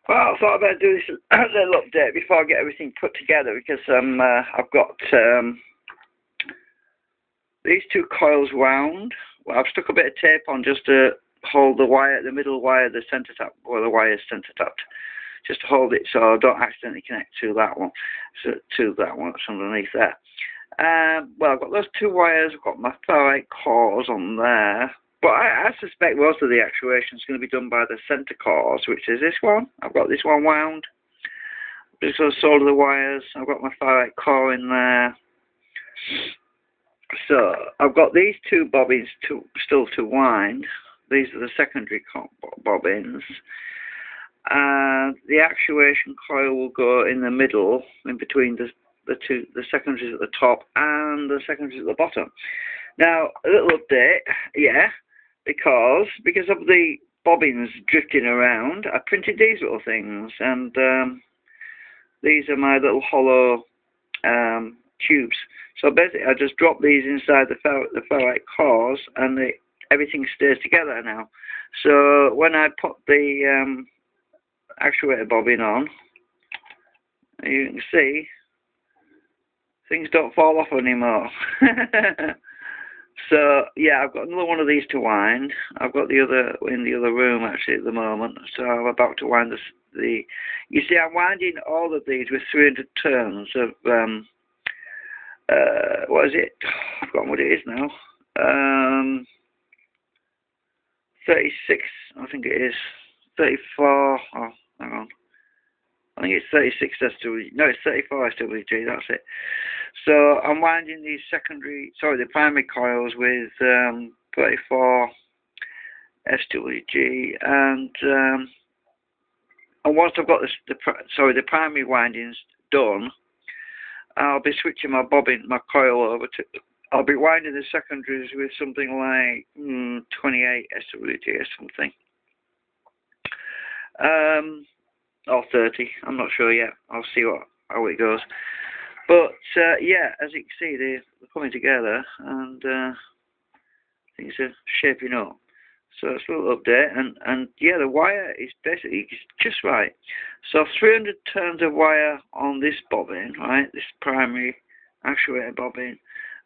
Well, I thought I'd better do this little update before I get everything put together because I've got these two coils wound. Well, I've stuck a bit of tape on just to hold the wire, the middle wire, the centre tap, or the wire is centre tapped, just to hold it so I don't accidentally connect to that one, to that one that's underneath there. Well, I've got those two wires. I've got my ferrite cores on there. But I suspect most of the actuation is going to be done by the centre cores, which is this one. I've got this one wound. Just going to solder the wires. I've got my ferrite core in there. So I've got these two bobbins still to wind. These are the secondary bobbins. And the actuation coil will go in the middle, in between the secondaries at the top and the secondaries at the bottom. Now, a little update, yeah. Because of the bobbins drifting around, I printed these little things, and these are my little hollow tubes. So basically, I just drop these inside the ferrite cores, and everything stays together now. So when I put the actuator bobbin on, you can see things don't fall off anymore. So yeah, I've got another one of these to wind. I've got the other in the other room actually at the moment. So I'm about to wind the. You see, I'm winding all of these with 300 turns of what is it? I've forgotten what it is now. 36, I think it is. 34. Oh, hang on. I think it's 36 SWG. No, it's 34 SWG. That's it. So I'm winding these the primary coils with 34 SWG, and once I've got the primary windings done, I'll be switching my coil over to. I'll be winding the secondaries with something like 28 SWG or something. Or 30, I'm not sure yet. I'll see how it goes. But yeah, as you can see, they're coming together, and things are shaping up. So it's a little update, and yeah, the wire is basically just right. So 300 turns of wire on this bobbin, right? This primary actuator bobbin,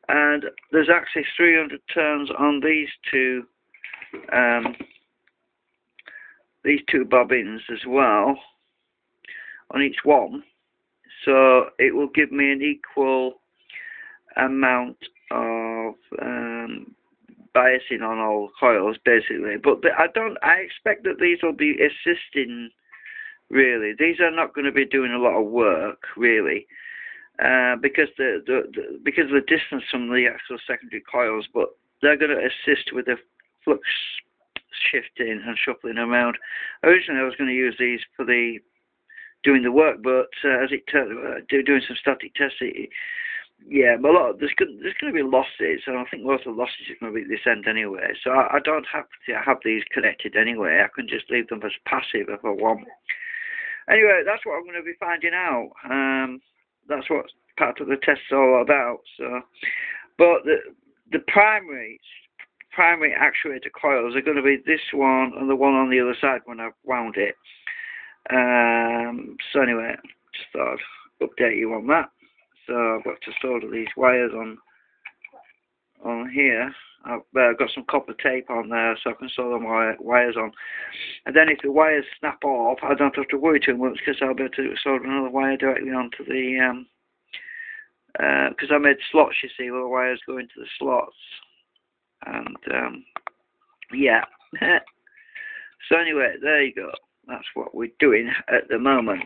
and there's actually 300 turns on these two bobbins as well, on each one. So it will give me an equal amount of biasing on all coils, basically. But I expect that these will be assisting. Really, these are not going to be doing a lot of work, really, because because of the distance from the actual secondary coils. But they're going to assist with the flux shifting and shuffling around. Originally, I was going to use these for doing the work, but as it turned, doing some static testing, yeah, but there's going to be losses, and I think most of the losses are going to be at this end anyway. So I don't have to have these connected anyway. I can just leave them as passive if I want. Anyway, that's what I'm going to be finding out. That's what part of the test's all about. So, but the primary actuator coils are going to be this one and the one on the other side when I've wound it. So anyway, just thought I'd update you on that. So I've got to solder these wires on here. I've got some copper tape on there so I can solder my wires on. And then if the wires snap off, I don't have to worry too much because I'll be able to solder another wire directly onto the because I made slots, you see, where the wires go into the slots. And yeah. So anyway, there you go. That's what we're doing at the moment.